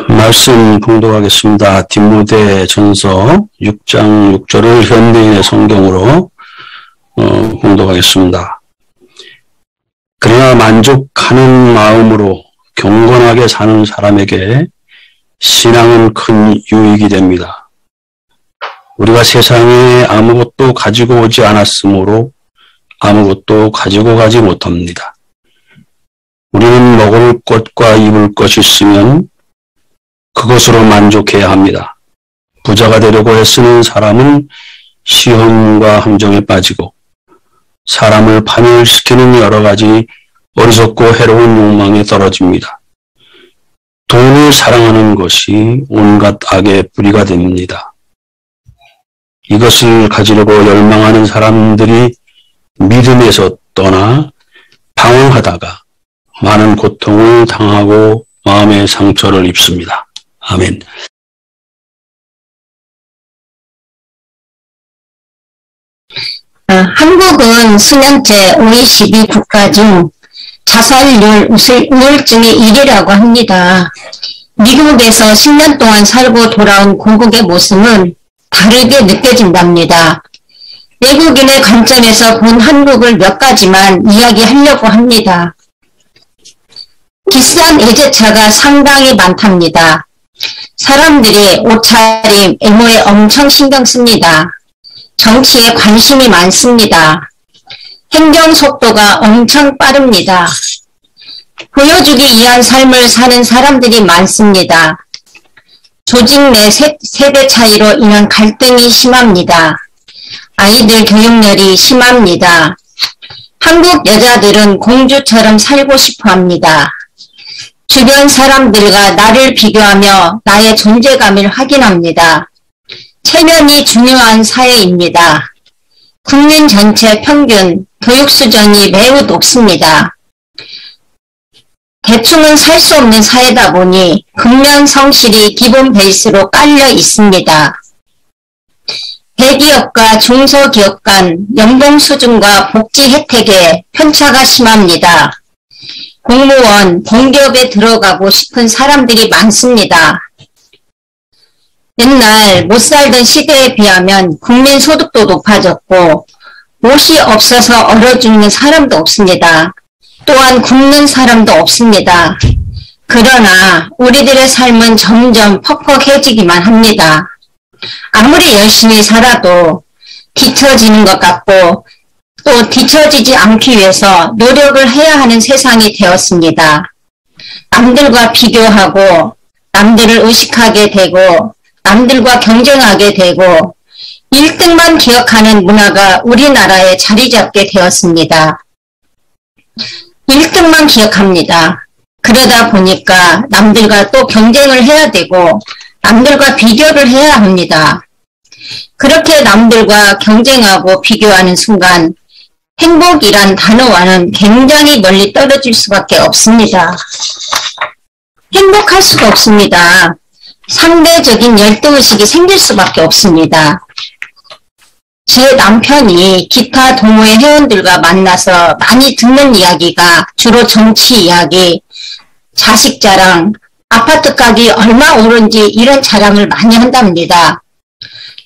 말씀 봉독하겠습니다. 디모데 전서 6장 6절을 현대인의 성경으로 봉독하겠습니다. 그러나 만족하는 마음으로 경건하게 사는 사람에게 신앙은 큰 유익이 됩니다. 우리가 세상에 아무것도 가지고 오지 않았으므로 아무것도 가지고 가지 못합니다. 우리는 먹을 것과 입을 것이 있으면 그것으로 만족해야 합니다. 부자가 되려고 애쓰는 사람은 시험과 함정에 빠지고 사람을 파멸시키는 여러 가지 어리석고 해로운 욕망에 떨어집니다. 돈을 사랑하는 것이 온갖 악의 뿌리가 됩니다. 이것을 가지려고 열망하는 사람들이 믿음에서 떠나 방황하다가 많은 고통을 당하고 마음의 상처를 입습니다. 아멘. 한국은 수년째 OECD 국가 중 자살률 우울증의 1위라고 합니다. 미국에서 10년 동안 살고 돌아온 고국의 모습은 다르게 느껴진답니다. 외국인의 관점에서 본 한국을 몇 가지만 이야기하려고 합니다. 비싼 외제차가 상당히 많답니다. 사람들이 옷차림, 외모에 엄청 신경 씁니다. 정치에 관심이 많습니다. 행정 속도가 엄청 빠릅니다. 보여주기 위한 삶을 사는 사람들이 많습니다. 조직 내 세대 차이로 인한 갈등이 심합니다. 아이들 교육열이 심합니다. 한국 여자들은 공주처럼 살고 싶어 합니다. 주변 사람들과 나를 비교하며 나의 존재감을 확인합니다. 체면이 중요한 사회입니다. 국민 전체 평균 교육 수준이 매우 높습니다. 대충은 살 수 없는 사회다 보니 근면 성실이 기본 베이스로 깔려 있습니다. 대기업과 중소기업 간 연봉 수준과 복지 혜택에 편차가 심합니다. 공무원, 공기업에 들어가고 싶은 사람들이 많습니다. 옛날 못 살던 시대에 비하면 국민 소득도 높아졌고 옷이 없어서 얼어 죽는 사람도 없습니다. 또한 굶는 사람도 없습니다. 그러나 우리들의 삶은 점점 퍽퍽해지기만 합니다. 아무리 열심히 살아도 뒤처지는 것 같고 또 뒤처지지 않기 위해서 노력을 해야 하는 세상이 되었습니다. 남들과 비교하고 남들을 의식하게 되고 남들과 경쟁하게 되고 1등만 기억하는 문화가 우리나라에 자리 잡게 되었습니다. 1등만 기억합니다. 그러다 보니까 남들과 또 경쟁을 해야 되고 남들과 비교를 해야 합니다. 그렇게 남들과 경쟁하고 비교하는 순간 행복이란 단어와는 굉장히 멀리 떨어질 수밖에 없습니다. 행복할 수가 없습니다. 상대적인 열등의식이 생길 수밖에 없습니다. 제 남편이 기타 동호회 회원들과 만나서 많이 듣는 이야기가 주로 정치 이야기, 자식 자랑, 아파트 가격이 얼마 오른지 이런 자랑을 많이 한답니다.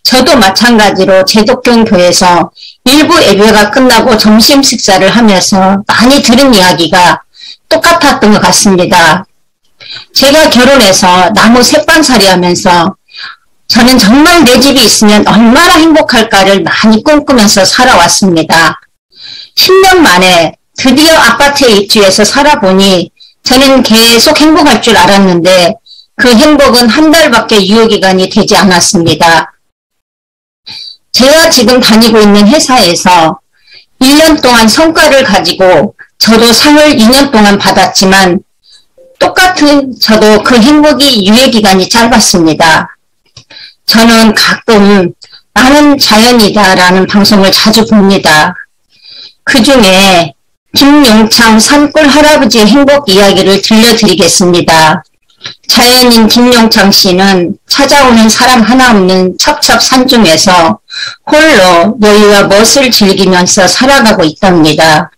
저도 마찬가지로 제독경 교회에서 일부 예배가 끝나고 점심 식사를 하면서 많이 들은 이야기가 똑같았던 것 같습니다. 제가 결혼해서 나무 새빵살이 하면서 저는 정말 내 집이 있으면 얼마나 행복할까를 많이 꿈꾸면서 살아왔습니다. 10년 만에 드디어 아파트에 입주해서 살아보니 저는 계속 행복할 줄 알았는데 그 행복은 한 달밖에 유효기간이 되지 않았습니다. 제가 지금 다니고 있는 회사에서 1년 동안 성과를 가지고 저도 상을 2년 동안 받았지만 똑같은 저도 그 행복이 유효기간이 짧았습니다. 저는 가끔 나는 자연이다라는 방송을 자주 봅니다. 그 중에 김용창 산골 할아버지의 행복 이야기를 들려드리겠습니다. 자연인 김용창 씨는 찾아오는 사람 하나 없는 첩첩산 중에서 홀로 여유와 멋을 즐기면서 살아가고 있답니다.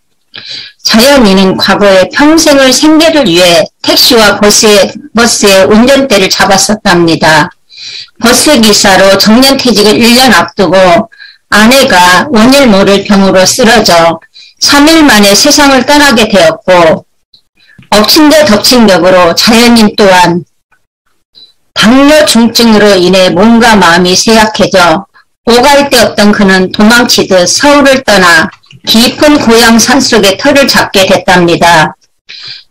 자연인은 과거에 평생을 생계를 위해 택시와 버스의 운전대를 잡았었답니다. 버스기사로 정년퇴직을 1년 앞두고 아내가 원일 모를 병으로 쓰러져 3일 만에 세상을 떠나게 되었고, 엎친 데 덮친 격으로 자연인 또한 당뇨 중증으로 인해 몸과 마음이 쇠약해져 오갈 데 없던 그는 도망치듯 서울을 떠나 깊은 고향 산속에 터를 잡게 됐답니다.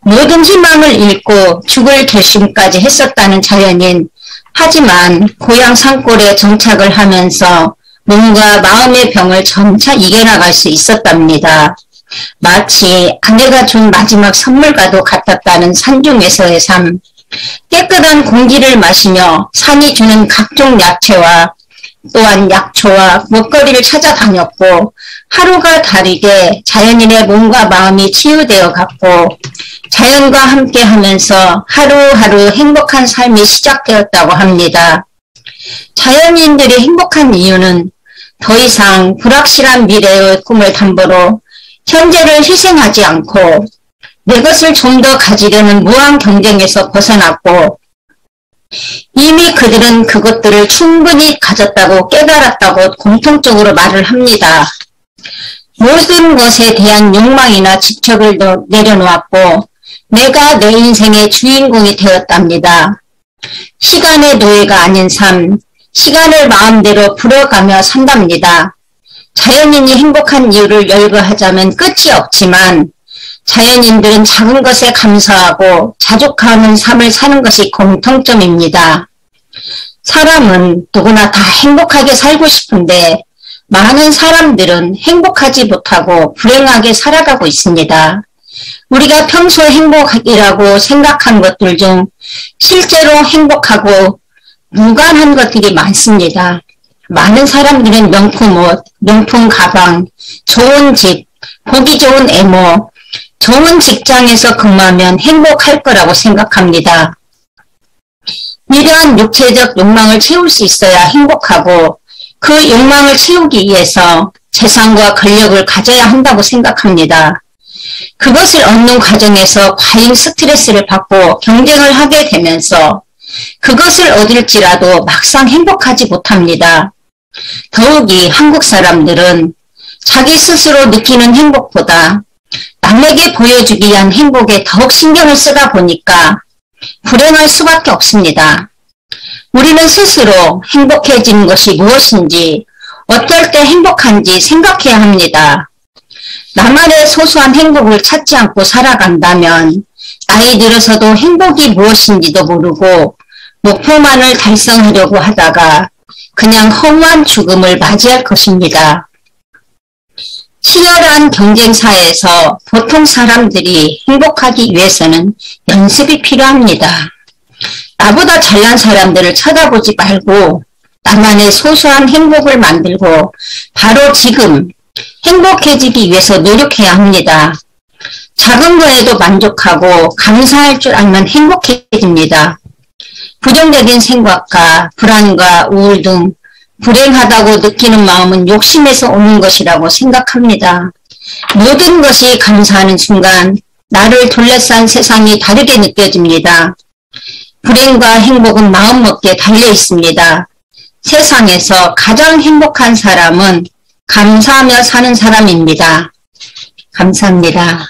모든 희망을 잃고 죽을 결심까지 했었다는 자연인. 하지만 고향 산골에 정착을 하면서 몸과 마음의 병을 점차 이겨나갈 수 있었답니다. 마치 아내가 준 마지막 선물과도 같았다는 산중에서의 삶. 깨끗한 공기를 마시며 산이 주는 각종 야채와 또한 약초와 먹거리를 찾아다녔고, 하루가 다르게 자연인의 몸과 마음이 치유되어 갔고, 자연과 함께 하면서 하루하루 행복한 삶이 시작되었다고 합니다. 자연인들이 행복한 이유는 더 이상 불확실한 미래의 꿈을 담보로 현재를 희생하지 않고 내 것을 좀 더 가지려는 무한 경쟁에서 벗어났고, 이미 그들은 그것들을 충분히 가졌다고 깨달았다고 공통적으로 말을 합니다. 모든 것에 대한 욕망이나 집착을 내려놓았고 내가 내 인생의 주인공이 되었답니다. 시간의 노예가 아닌 삶, 시간을 마음대로 불어가며 산답니다. 자연인이 행복한 이유를 열거하자면 끝이 없지만 자연인들은 작은 것에 감사하고 자족하는 삶을 사는 것이 공통점입니다. 사람은 누구나 다 행복하게 살고 싶은데 많은 사람들은 행복하지 못하고 불행하게 살아가고 있습니다. 우리가 평소에 행복이라고 생각한 것들 중 실제로 행복하고 무관한 것들이 많습니다. 많은 사람들은 명품 옷, 명품 가방, 좋은 집, 보기 좋은 애모, 좋은 직장에서 근무하면 행복할 거라고 생각합니다. 이러한 육체적 욕망을 채울 수 있어야 행복하고 그 욕망을 채우기 위해서 재산과 권력을 가져야 한다고 생각합니다. 그것을 얻는 과정에서 과잉 스트레스를 받고 경쟁을 하게 되면서 그것을 얻을지라도 막상 행복하지 못합니다. 더욱이 한국 사람들은 자기 스스로 느끼는 행복보다 남에게 보여주기 위한 행복에 더욱 신경을 쓰다 보니까 불행할 수밖에 없습니다. 우리는 스스로 행복해지는 것이 무엇인지, 어떨 때 행복한지 생각해야 합니다. 나만의 소소한 행복을 찾지 않고 살아간다면 나이 들어서도 행복이 무엇인지도 모르고 목표만을 달성하려고 하다가 그냥 허무한 죽음을 맞이할 것입니다. 치열한 경쟁사에서 보통 사람들이 행복하기 위해서는 연습이 필요합니다. 나보다 잘난 사람들을 쳐다보지 말고 나만의 소소한 행복을 만들고 바로 지금 행복해지기 위해서 노력해야 합니다. 작은 거에도 만족하고 감사할 줄 알면 행복해집니다. 부정적인 생각과 불안과 우울 등 불행하다고 느끼는 마음은 욕심에서 오는 것이라고 생각합니다. 모든 것이 감사하는 순간 나를 둘러싼 세상이 다르게 느껴집니다. 불행과 행복은 마음먹기에 달려 있습니다. 세상에서 가장 행복한 사람은 감사하며 사는 사람입니다. 감사합니다.